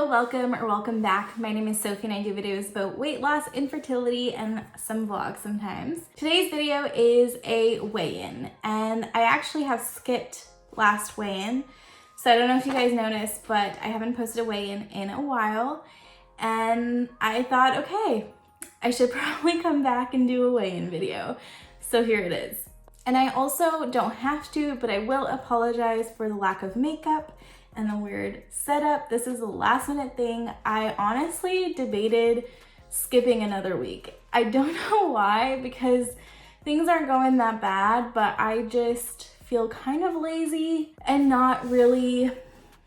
welcome or welcome back. My name is Sophie and I do videos about weight loss, infertility, and some vlogs sometimes. Today's video is a weigh-in, and I actually have skipped last weigh-in. So I don't know if you guys noticed, but I haven't posted a weigh-in in a while, and I thought, okay, I should probably come back and do a weigh-in video. So here it is. And I also don't have to, but I will apologize for the lack of makeup and the weird setup. This is a last minute thing. I honestly debated skipping another week. I don't know why, because things aren't going that bad, but I just feel kind of lazy and not really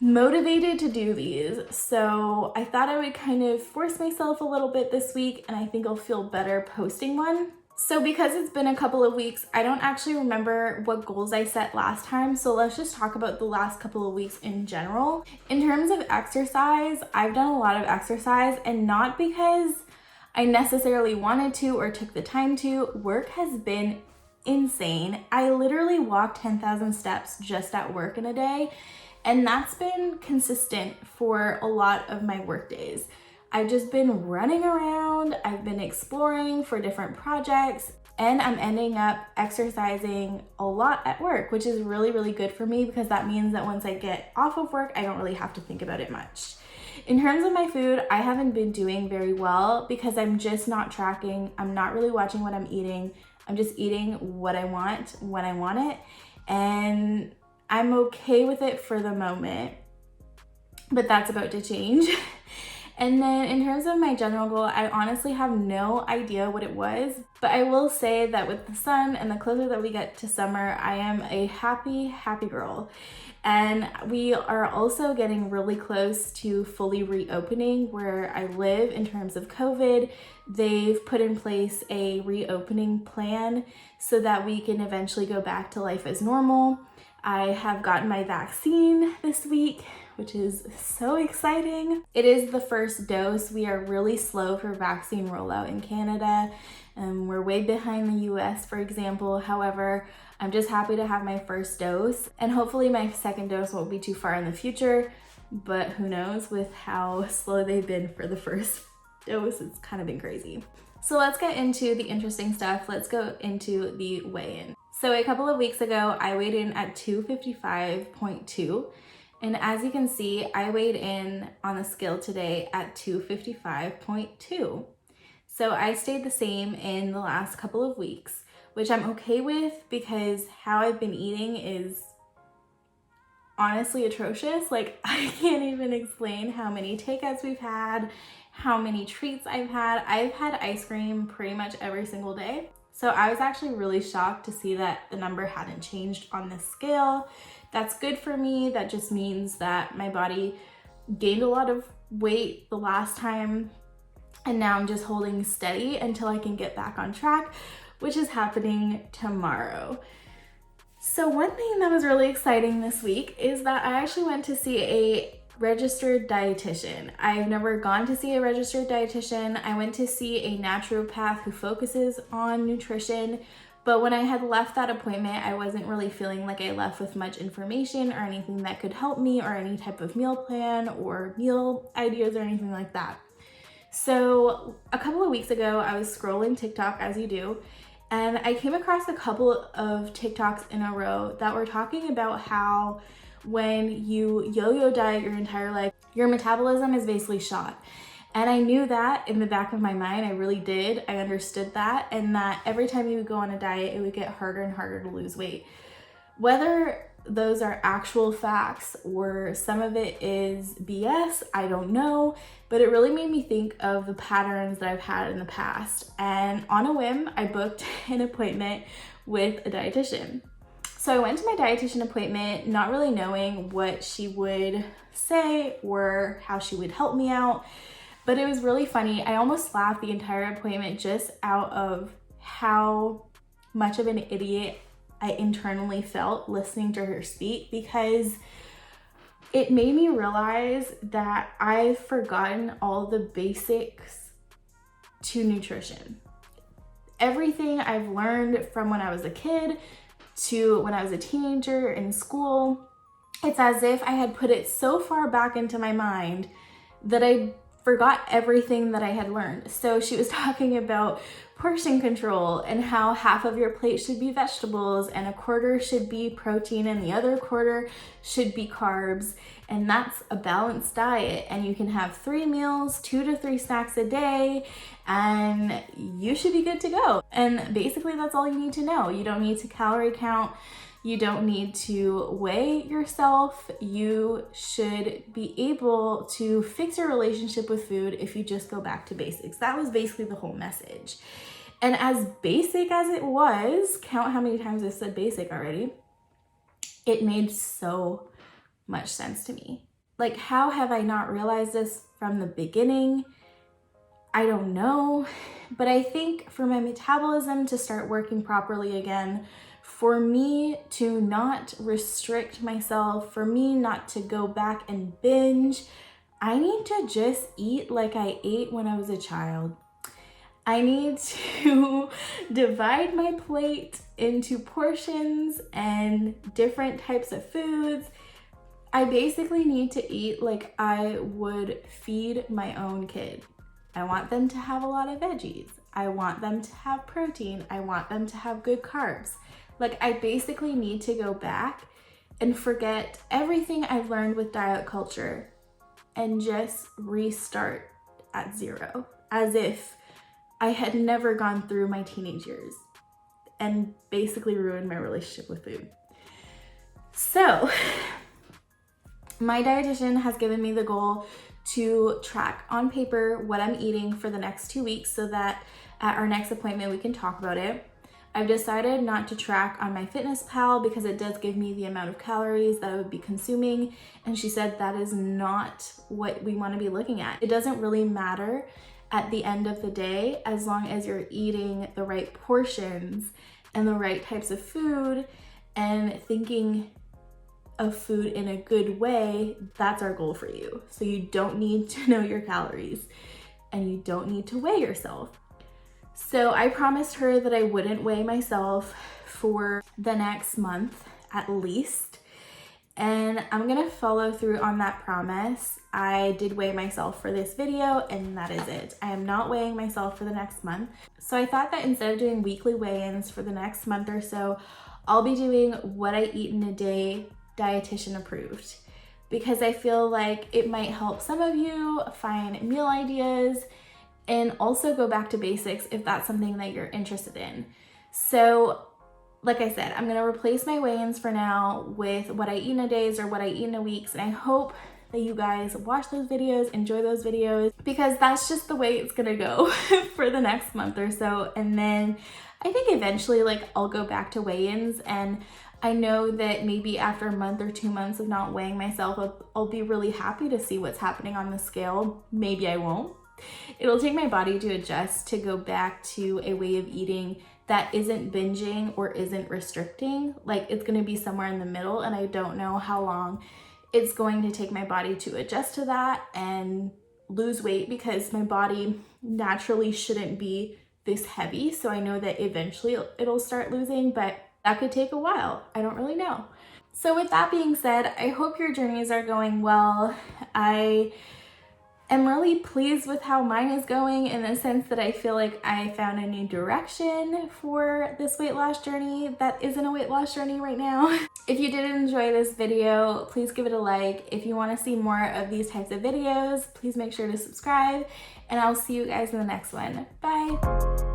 motivated to do these. So I thought I would kind of force myself a little bit this week, and I think I'll feel better posting one. So because it's been a couple of weeks, I don't actually remember what goals I set last time. So let's just talk about the last couple of weeks in general. In terms of exercise, I've done a lot of exercise, and not because I necessarily wanted to or took the time to. Work has been insane. I literally walk 10,000 steps just at work in a day, and that's been consistent for a lot of my work days. I've just been running around, I've been exploring for different projects, and I'm ending up exercising a lot at work, which is really, really good for me because that means that once I get off of work, I don't really have to think about it much. In terms of my food, I haven't been doing very well because I'm just not tracking. I'm not really watching what I'm eating. I'm just eating what I want when I want it, and I'm okay with it for the moment, but that's about to change. And then in terms of my general goal, I honestly have no idea what it was, but I will say that with the sun and the closer that we get to summer, I am a happy, happy girl. And we are also getting really close to fully reopening where I live in terms of COVID. They've put in place a reopening plan so that we can eventually go back to life as normal. I have gotten my vaccine this week, which is so exciting. It is the first dose. We are really slow for vaccine rollout in Canada. We're way behind the US, for example. However, I'm just happy to have my first dose, and hopefully my second dose won't be too far in the future, but who knows with how slow they've been for the first dose. It's kind of been crazy. So let's get into the interesting stuff. Let's go into the weigh-in. So a couple of weeks ago, I weighed in at 255.2. And as you can see, I weighed in on the scale today at 255.2. So I stayed the same in the last couple of weeks, which I'm okay with because how I've been eating is honestly atrocious. Like, I can't even explain how many takeouts we've had, how many treats I've had. I've had ice cream pretty much every single day. So I was actually really shocked to see that the number hadn't changed on the scale. That's good for me. That just means that my body gained a lot of weight the last time, and now I'm just holding steady until I can get back on track, which is happening tomorrow. So one thing that was really exciting this week is that I actually went to see a registered dietitian. I've never gone to see a registered dietitian. I went to see a naturopath who focuses on nutrition, but when I had left that appointment, I wasn't really feeling like I left with much information or anything that could help me, or any type of meal plan or meal ideas or anything like that. So a couple of weeks ago, I was scrolling TikTok, as you do, and I came across a couple of TikToks in a row that were talking about how when you yo-yo diet your entire life, your metabolism is basically shot. And I knew that in the back of my mind. I really did. I understood that, and that every time you would go on a diet, it would get harder and harder to lose weight. Whether those are actual facts or some of it is BS, I don't know, but it really made me think of the patterns that I've had in the past. And on a whim, I booked an appointment with a dietitian. So I went to my dietitian appointment not really knowing what she would say or how she would help me out, but it was really funny. I almost laughed the entire appointment just out of how much of an idiot I internally felt listening to her speak, because it made me realize that I've forgotten all the basics to nutrition. Everything I've learned from when I was a kid to when I was a teenager in school, it's as if I had put it so far back into my mind that I forgot everything that I had learned. So she was talking about portion control and how half of your plate should be vegetables and a quarter should be protein and the other quarter should be carbs. And that's a balanced diet. And you can have 3 meals, 2 to 3 snacks a day, and you should be good to go. And basically that's all you need to know. You don't need to calorie count. You don't need to weigh yourself. You should be able to fix your relationship with food if you just go back to basics. That was basically the whole message. And as basic as it was, count how many times I said basic already, it made so much sense to me. Like, how have I not realized this from the beginning? I don't know, but I think for my metabolism to start working properly again, for me to not restrict myself, for me not to go back and binge, I need to just eat like I ate when I was a child. I need to divide my plate into portions and different types of foods. I basically need to eat like I would feed my own kid. I want them to have a lot of veggies. I want them to have protein. I want them to have good carbs. Like, I basically need to go back and forget everything I've learned with diet culture and just restart at zero, as if I had never gone through my teenage years and basically ruined my relationship with food. So my dietitian has given me the goal to track on paper what I'm eating for the next 2 weeks so that at our next appointment we can talk about it. I've decided not to track on MyFitnessPal because it does give me the amount of calories that I would be consuming, and she said that is not what we want to be looking at. It doesn't really matter at the end of the day as long as you're eating the right portions and the right types of food and thinking of food in a good way. That's our goal for you. So you don't need to know your calories and you don't need to weigh yourself. So I promised her that I wouldn't weigh myself for the next month at least, and I'm gonna follow through on that promise. I did weigh myself for this video and that is it. I am not weighing myself for the next month. So I thought that instead of doing weekly weigh-ins for the next month or so, I'll be doing what I eat in a day, dietitian approved, because I feel like it might help some of you find meal ideas and also go back to basics if that's something that you're interested in. So like I said, I'm gonna replace my weigh-ins for now with what I eat in a days or what I eat in a weeks, and I hope that you guys watch those videos, enjoy those videos, because that's just the way it's gonna go for the next month or so. And then I think eventually like I'll go back to weigh-ins, and I know that maybe after a month or 2 months of not weighing myself, I'll be really happy to see what's happening on the scale. Maybe I won't. It'll take my body to adjust to go back to a way of eating that isn't binging or isn't restricting. Like, it's gonna be somewhere in the middle, and I don't know how long it's going to take my body to adjust to that and lose weight, because my body naturally shouldn't be this heavy. So I know that eventually it'll start losing, but that could take a while. I don't really know. So with that being said, I hope your journeys are going well. I am really pleased with how mine is going, in the sense that I feel like I found a new direction for this weight loss journey that isn't a weight loss journey right now. If you did enjoy this video, please give it a like. If you want to see more of these types of videos, please make sure to subscribe, and I'll see you guys in the next one. Bye.